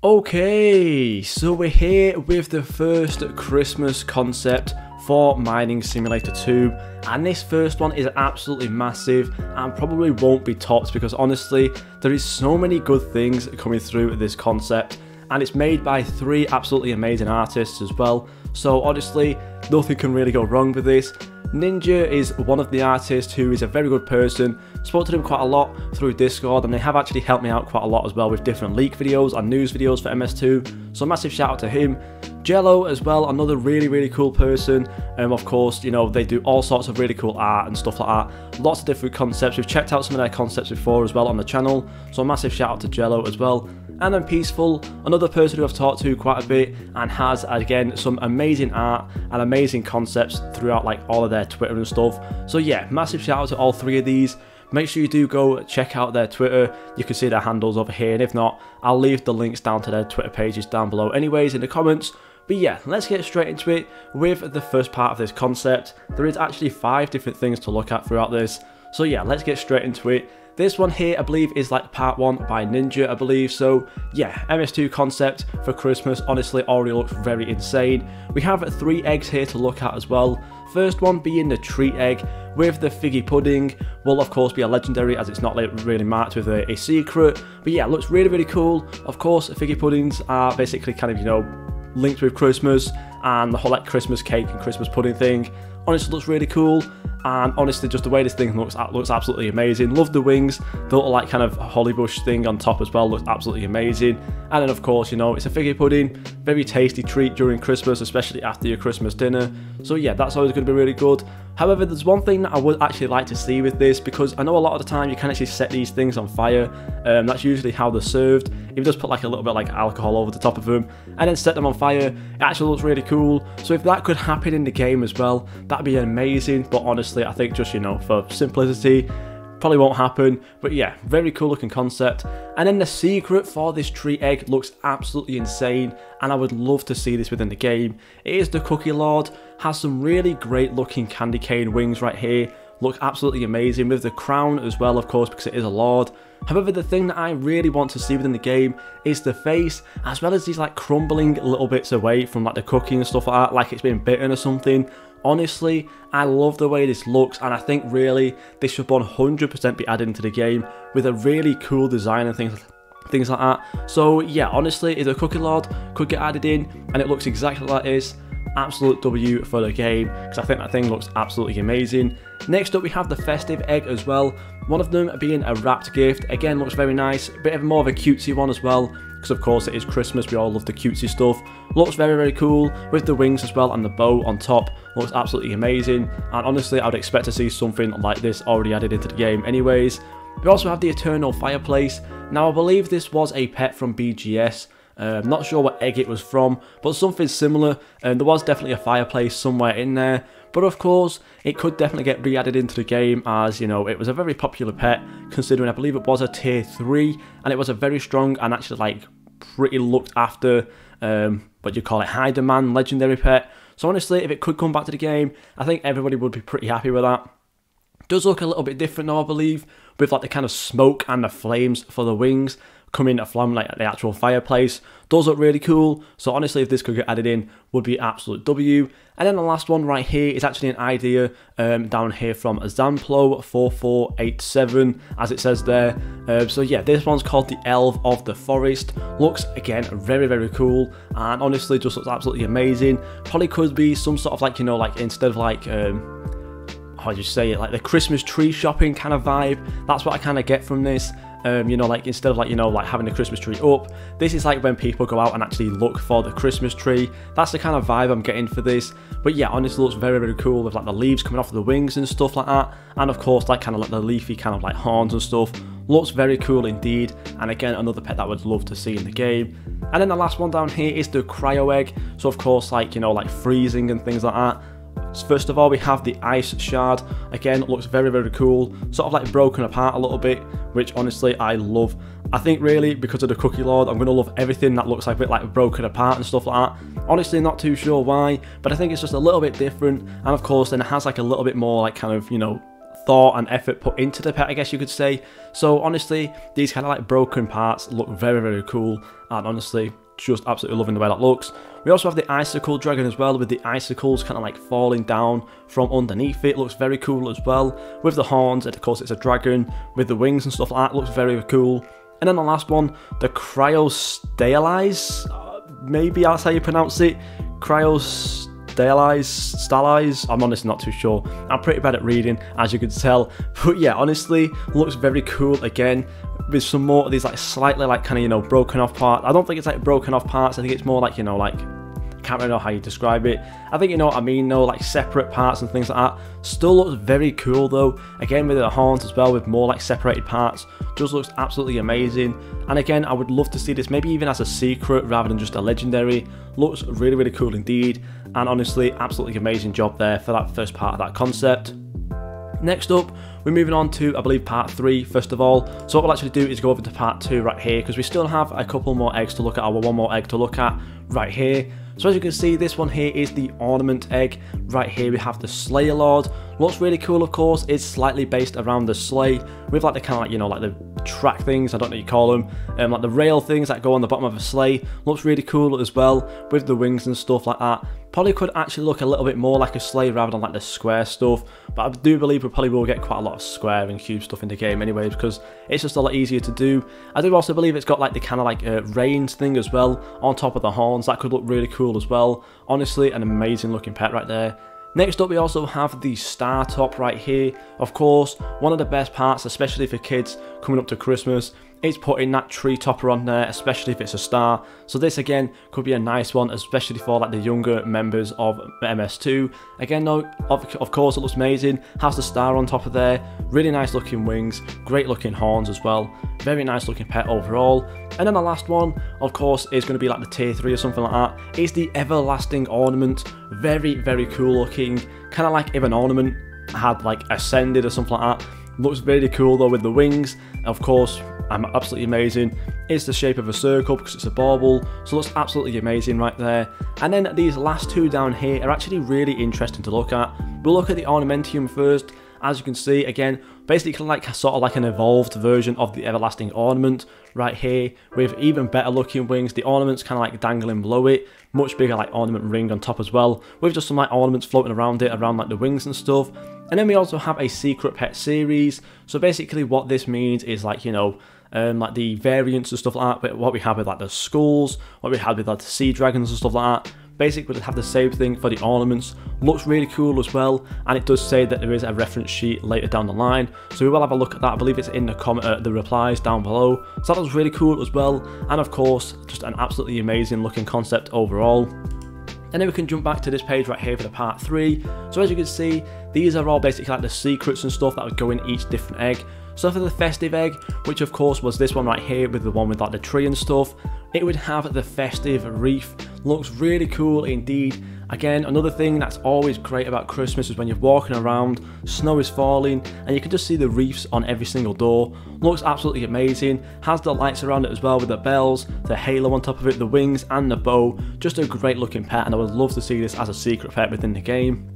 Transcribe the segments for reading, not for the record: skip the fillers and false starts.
Okay, so we're here with the first Christmas concept for Mining Simulator 2, and this first one is absolutely massive and probably won't be topped because honestly there is so many good things coming through this concept, and it's made by 3 absolutely amazing artists as well, so honestly nothing can really go wrong with this. Ninja is one of the artists who is a very good person. Spoke to them quite a lot through Discord, and they have actually helped me out quite a lot as well with different leak videos and news videos for MS2, so massive shout out to him. Jello as well, another really cool person. Of course, you know, they do all sorts of really cool art and stuff like that. Lots of different concepts. We've checked out some of their concepts before as well on the channel, so a massive shout out to Jello as well. And then Peaceful, another person who I've talked to quite a bit and has again some amazing art and amazing concepts throughout like all of their Twitter and stuff. So yeah, massive shout out to all 3 of these. Make sure you do go check out their Twitter. You can see their handles over here, and if not, I'll leave the links down to their Twitter pages down below anyways in the comments. But yeah, let's get straight into it with the first part of this concept. There is actually 5 different things to look at throughout this. So yeah, let's get straight into it. This one here, I believe, is like part 1 by Ninja, I believe. So yeah, MS2 concept for Christmas honestly already looks very insane. We have 3 eggs here to look at as well. First one being the treat egg with the figgy pudding. Will of course be a legendary as it's not really marked with a secret. But yeah, it looks really cool. Of course, figgy puddings are basically kind of, you know, linked with Christmas and the whole like Christmas cake and Christmas pudding thing. Honestly looks really cool, and honestly just the way this thing looks absolutely amazing. Love the wings, the little like kind of holly bush thing on top as well looks absolutely amazing. And then of course, you know, it's a figgy pudding, very tasty treat during Christmas, especially after your Christmas dinner. So yeah, that's always going to be really good. However, there's one thing that I would actually like to see with this, because I know a lot of the time you can actually set these things on fire. That's usually how they're served. If you just put like a little bit like alcohol over the top of them and then set them on fire, it actually looks really cool. So if that could happen in the game as well, that'd be amazing. But honestly, I think just, you know, for simplicity, probably won't happen. But yeah, very cool looking concept. And then the secret for this treat egg looks absolutely insane, and I would love to see this within the game. It is the Cookie Lord, has some really great looking candy cane wings right here. Look absolutely amazing with the crown as well, of course, because it is a lord. However, the thing that I really want to see within the game is the face, as well as these like crumbling little bits away from like the cookie and stuff like that, like it's been bitten or something. Honestly, I love the way this looks, and I think really this should 100% be added into the game with a really cool design and things like that. So yeah, honestly, if the Cookie Lord could get added in and it looks exactly like this, absolute W for the game, because I think that thing looks absolutely amazing. Next up we have the festive egg as well, one of them being a wrapped gift. Again, looks very nice, a bit of more of a cutesy one as well, because of course it is Christmas, we all love the cutesy stuff. Looks very cool with the wings as well and the bow on top. Looks absolutely amazing, and honestly I would expect to see something like this already added into the game anyways. We also have the eternal fireplace. Now I believe this was a pet from BGS. Not sure what egg it was from, but something similar, and there was definitely a fireplace somewhere in there. But of course, it could definitely get re-added into the game, as you know, it was a very popular pet, considering I believe it was a tier 3, and it was a very strong and actually like pretty looked after, what you call it, high demand legendary pet. So honestly, if it could come back to the game, I think everybody would be pretty happy with that. Does look a little bit different though, I believe, with like the kind of smoke and the flames for the wings coming from like the actual fireplace. Does look really cool, so honestly if this could get added in, would be absolute W. And then the last one right here is actually an idea down here from Zamplo4487, as it says there. So yeah, this one's called the Elf of the Forest. Looks again very cool, and honestly just looks absolutely amazing. Probably could be some sort of like, you know, like instead of like how do you say it, like the Christmas tree shopping kind of vibe. That's what I kind of get from this. You know, like instead of like, you know, like having the Christmas tree up, this is like when people go out and actually look for the Christmas tree. That's the kind of vibe I'm getting for this. But yeah, honestly looks very cool with like the leaves coming off of the wings and stuff like that, and of course like kind of like the leafy kind of like horns and stuff. Looks very cool indeed, and again another pet that I would love to see in the game. And then the last one down here is the cryo egg, so of course like, you know, like freezing and things like that. First of all, we have the ice shard. Again, looks very cool, sort of like broken apart a little bit, which honestly I love. I think really because of the Cookie Lord, I'm going to love everything that looks like a bit like broken apart and stuff like that. Honestly, not too sure why, but I think it's just a little bit different, and of course then it has like a little bit more like kind of, you know, thought and effort put into the pet, I guess you could say. So honestly, these kind of like broken parts look very, very cool, and honestly, just absolutely loving the way that looks. We also have the icicle dragon as well, with the icicles kind of like falling down from underneath it. Looks very cool as well, with the horns, and of course it's a dragon with the wings and stuff like that. Looks very cool. And then the last one, the Cryostalize, maybe that's how you pronounce it. Stalize. I'm honestly not too sure. I'm pretty bad at reading, as you can tell. But yeah, honestly, looks very cool again, with some more of these like slightly like kind of, you know, broken off parts. I don't think it's like broken off parts. I think it's more like, you know, like, I can't really know how you describe it. I think you know what I mean though, like separate parts and things like that. Still looks very cool though. Again, with the horns as well, with more like separated parts. Just looks absolutely amazing. And again, I would love to see this maybe even as a secret rather than just a legendary. Looks really, really cool indeed. And honestly, absolutely amazing job there for that first part of that concept. Next up, we're moving on to, I believe, part 3 first of all. So what we'll actually do is go over to part 2 right here, because we still have a couple more eggs to look at, or one more egg to look at right here. So as you can see, this one here is the ornament egg. Right here we have the Slayer Lord. Looks really cool, of course. It's slightly based around the sleigh, with like the kind of like, you know, like the track things, I don't know what you call them, like the rail things that go on the bottom of a sleigh. Looks really cool as well, with the wings and stuff like that. Probably could actually look a little bit more like a sleigh rather than like the square stuff, but I do believe we probably will get quite a lot of square and cube stuff in the game anyways, because it's just a lot easier to do. I do also believe it's got like the kind of like reins thing as well on top of the horns. That could look really cool as well. Honestly, an amazing looking pet right there. Next up, we also have the star top right here. Of course, one of the best parts, especially for kids coming up to Christmas, is putting that tree topper on there, especially if it's a star. So this again could be a nice one, especially for like the younger members of MS2. Again though, of course it looks amazing, has the star on top of there, really nice looking wings, great looking horns as well, very nice looking pet overall. And then the last one, of course, is going to be like the tier 3 or something like that. It's the everlasting ornament, very, very cool looking, kind of like if an ornament had like ascended or something like that. Looks really cool though with the wings. Of course, absolutely amazing. It's the shape of a circle because it's a bauble, so looks absolutely amazing right there. And then these last two down here are actually really interesting to look at. We'll look at the ornamentium first. As you can see, again, basically like sort of like an evolved version of the everlasting ornament right here, with even better looking wings. The ornaments kind of like dangling below it, much bigger like ornament ring on top as well, with just some like ornaments floating around it, around like the wings and stuff. And then we also have a secret pet series. So basically what this means is like, you know, like the variants and stuff like that, but what we have with like the skulls, what we had with like the sea dragons and stuff like that. Basically we'll have the same thing for the ornaments. Looks really cool as well, and it does say that there is a reference sheet later down the line, so we will have a look at that. I believe it's in the the replies down below, so that was really cool as well. And of course, just an absolutely amazing looking concept overall. And then we can jump back to this page right here for the part 3. So as you can see, these are all basically like the secrets and stuff that would go in each different egg. So for the festive egg, which of course was this one right here with the one with like the tree and stuff, it would have the festive wreath. Looks really cool indeed. Again, another thing that's always great about Christmas is when you're walking around, snow is falling, and you can just see the wreaths on every single door. Looks absolutely amazing. Has the lights around it as well with the bells, the halo on top of it, the wings and the bow. Just a great looking pet, and I would love to see this as a secret pet within the game.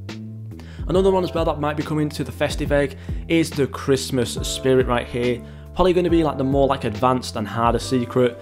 Another one as well that might be coming to the festive egg is the Christmas spirit right here. Probably going to be like the more like advanced and harder secret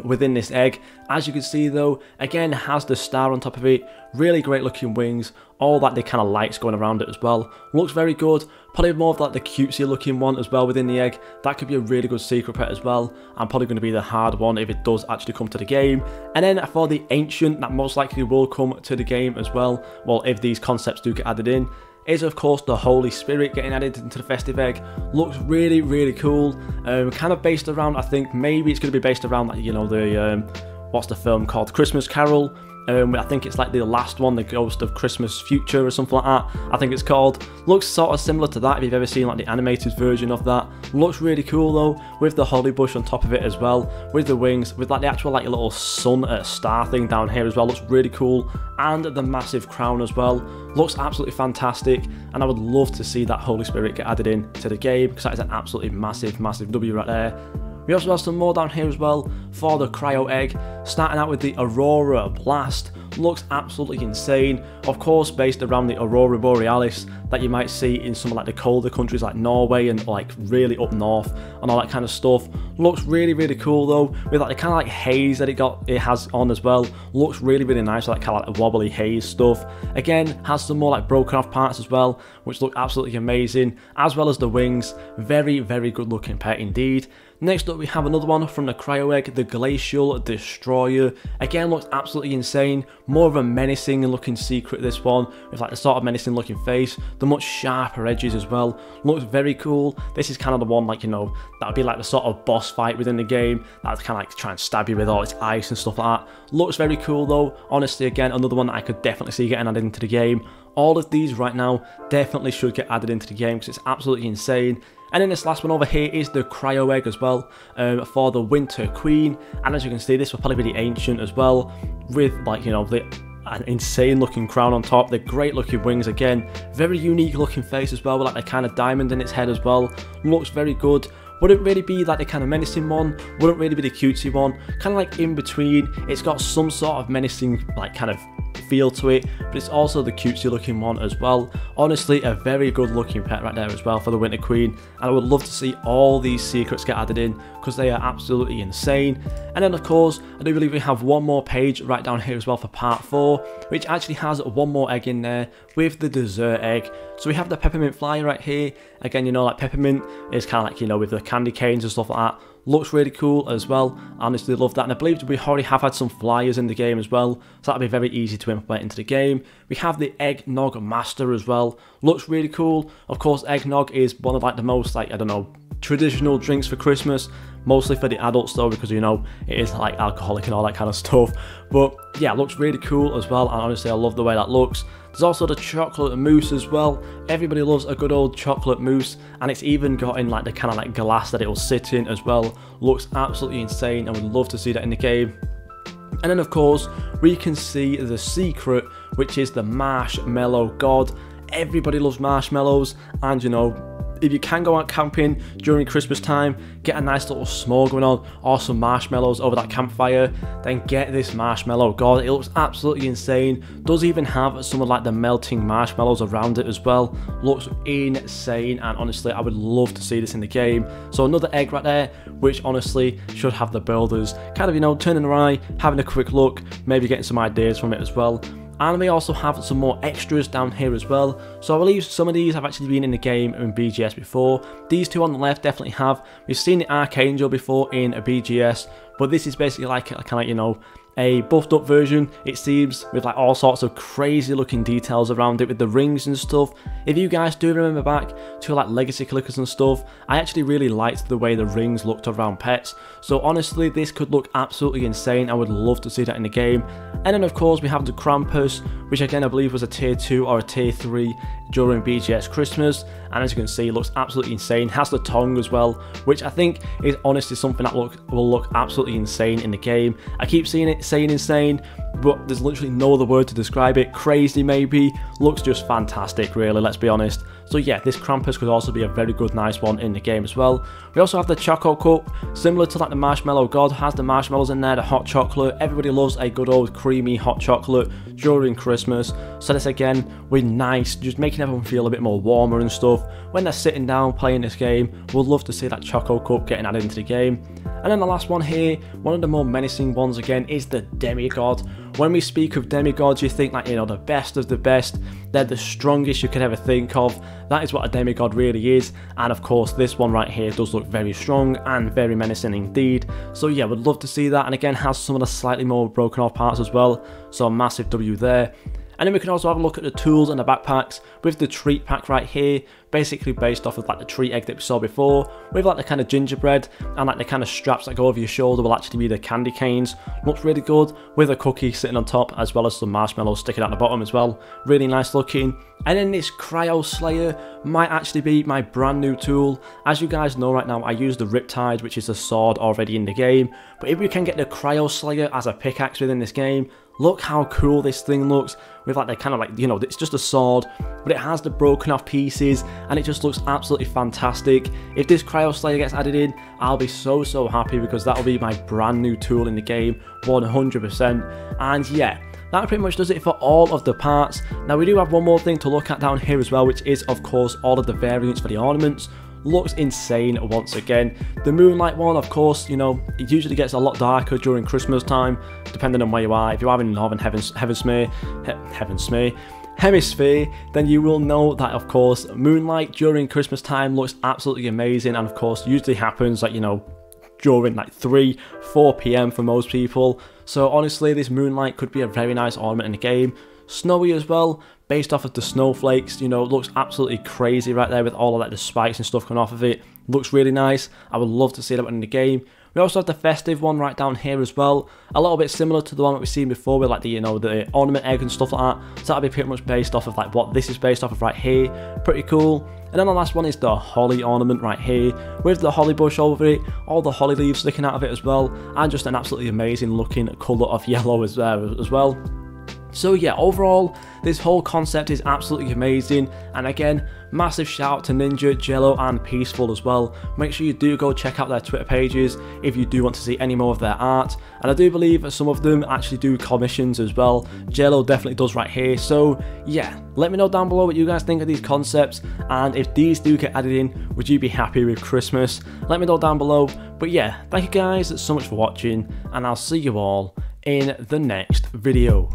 within this egg. As you can see though, again has the star on top of it, really great looking wings, all that the kind of lights going around it as well. Looks very good. Probably more of like the cutesy looking one as well within the egg. That could be a really good secret pet as well, and probably going to be the hard one if it does actually come to the game. And then for the ancient, that most likely will come to the game as well, well if these concepts do get added in, is of course the Holy Spirit getting added into the festive egg. Looks really, really cool. Kind of based around, I think maybe it's going to be based around like, you know, the what's the film called, Christmas Carol. I think it's like the last one, the Ghost of Christmas Future or something like that, I think it's called. Looks sort of similar to that if you've ever seen like the animated version of that. Looks really cool though, with the holly bush on top of it as well, with the wings, with like the actual like little sun star thing down here as well. Looks really cool, and the massive crown as well. Looks absolutely fantastic, and I would love to see that Holy Spirit get added in to the game, because that is an absolutely massive, massive W right there. We also have some more down here as well for the cryo egg, starting out with the Aurora Blast. looks absolutely insane. Of course, based around the Aurora Borealis that you might see in some of like the colder countries like Norway and like really up north and all that kind of stuff. Looks really cool though, with like the kind of like haze that it has on as well. Looks really nice, like kind of like wobbly haze stuff. Again, has some more like broken off parts as well, which look absolutely amazing, as well as the wings. Very good looking pet indeed. Next up we have another one from the Cryo Egg, the Glacial Destroyer. Again, looks absolutely insane. More of a menacing looking secret, this one, with like the sort of menacing looking face, the much sharper edges as well. Looks very cool. This is kind of the one, like, you know, that would be like the sort of boss fight within the game, that would kind of like try and stab you with all its ice and stuff like that. Looks very cool though. Honestly, again, another one that I could definitely see getting added into the game. All of these right now definitely should get added into the game because it's absolutely insane. And then this last one over here is the Cryo Egg as well, for the Winter Queen. And as you can see, this will probably be the Ancient as well, with like, you know, an insane looking crown on top, the great looking wings again, very unique looking face as well, with like the kind of diamond in its head as well. Looks very good. Wouldn't really be like the kind of menacing one, wouldn't really be the cutesy one, kind of like in between. It's got some sort of menacing like kind of feel to it, but it's also the cutesy looking one as well. Honestly, a very good looking pet right there as well for the Winter Queen, and I would love to see all these secrets get added in because they are absolutely insane. And then of course, I do believe we have one more page right down here as well for part 4, which actually has one more egg in there with the dessert egg. So we have the Peppermint Flyer right here. Again, you know, like peppermint is kind of like, you know, with the candy canes and stuff like that. Looks really cool as well. Honestly love that, and I believe we already have had some flyers in the game as well, so that'll be very easy to implement into the game. We have the Eggnog Master as well. Looks really cool. Of course, eggnog is one of like the most, like, I don't know, traditional drinks for Christmas, mostly for the adults though, because, you know, it is like alcoholic and all that kind of stuff. But yeah, looks really cool as well, and honestly I love the way that looks. There's also the chocolate mousse as well. Everybody loves a good old chocolate mousse, and it's even got in like the kind of like glass that it will sit in as well. Looks absolutely insane. I would love to see that in the game. And then of course we can see the secret, which is the Marshmallow God. Everybody loves marshmallows, and you know, if you can go out camping during Christmas time, get a nice little s'more going on, or some marshmallows over that campfire, then get this Marshmallow God. It looks absolutely insane. Does even have some of like the melting marshmallows around it as well. Looks insane, and honestly I would love to see this in the game. So another egg right there, which honestly should have the builders kind of, you know, turning their eye, having a quick look, maybe getting some ideas from it as well. And we also have some more extras down here as well. So I believe some of these have actually been in the game in BGS before. These two on the left definitely have. We've seen the Archangel before in a BGS, but this is basically like kind of like, you know, a buffed up version, it seems, with like all sorts of crazy looking details around it with the rings and stuff. If you guys do remember back to like Legacy Clickers and stuff, I actually really liked the way the rings looked around pets. So honestly, this could look absolutely insane. I would love to see that in the game. And then of course we have the Krampus, which again I believe was a tier 2 or a tier 3 during BGS Christmas, and as you can see, looks absolutely insane. Has the tongue as well, which I think is honestly something that will look absolutely insane in the game. I keep seeing it saying insane, but there's literally no other word to describe it. Crazy maybe. Looks just fantastic really, let's be honest. So yeah, this Krampus could also be a very good nice one in the game as well. We also have the Choco Cup, similar to like the Marshmallow God, has the marshmallows in there, the hot chocolate. Everybody loves a good old creamy hot chocolate during Christmas. So this again, with nice, just making everyone feel a bit more warmer and stuff when they're sitting down playing this game. We'd love to see that Choco Cup getting added into the game. And then the last one here, one of the more menacing ones again, is the Demigod. When we speak of demigods, you think like, you know, the best of the best. They're the strongest you could ever think of. That is what a demigod really is. And of course, this one right here does look very strong and very menacing indeed. So yeah, would love to see that. And again, has some of the slightly more broken off parts as well. So a massive W there. And then we can also have a look at the tools and the backpacks with the treat pack right here, basically based off of like the treat egg that we saw before, with like the kind of gingerbread and like the kind of straps that go over your shoulder will actually be the candy canes. Looks really good, with a cookie sitting on top as well as some marshmallows sticking out the bottom as well. Really nice looking. And then this Cryo Slayer might actually be my brand new tool. As you guys know right now, I use the Riptide, which is a sword already in the game, but if we can get the Cryo Slayer as a pickaxe within this game, look how cool this thing looks, with like the kind of like, you know, it's just a sword, but it has the broken off pieces, and it just looks absolutely fantastic. If this Cryo Slayer gets added in, I'll be so happy, because that'll be my brand new tool in the game, 100%. And yeah, that pretty much does it for all of the parts. Now we do have one more thing to look at down here as well, which is of course all of the variants for the ornaments. Looks insane once again. The moonlight one, of course, you know, it usually gets a lot darker during Christmas time, depending on where you are. If you are in the northern hemisphere, then you will know that, of course, moonlight during Christmas time looks absolutely amazing, and of course usually happens, like, you know, during like 3-4 p.m. for most people. So honestly, this moonlight could be a very nice ornament in the game. Snowy as well, based off of the snowflakes, you know, looks absolutely crazy right there with all of like the spikes and stuff coming off of it. Looks really nice. I would love to see that one in the game. We also have the festive one right down here as well, a little bit similar to the one that we've seen before with like the, you know, the ornament egg and stuff like that. So that'll be pretty much based off of like what this is based off of right here. Pretty cool. And then the last one is the holly ornament right here, with the holly bush over it, all the holly leaves sticking out of it as well, and just an absolutely amazing looking colour of yellow as well. So yeah, overall, this whole concept is absolutely amazing, and again, massive shout out to Ninja, Jello and Peaceful as well. Make sure you do go check out their Twitter pages if you do want to see any more of their art, and I do believe that some of them actually do commissions as well. Jello definitely does right here, so yeah, let me know down below what you guys think of these concepts, and if these do get added in, would you be happy with Christmas? Let me know down below. But yeah, thank you guys so much for watching, and I'll see you all in the next video.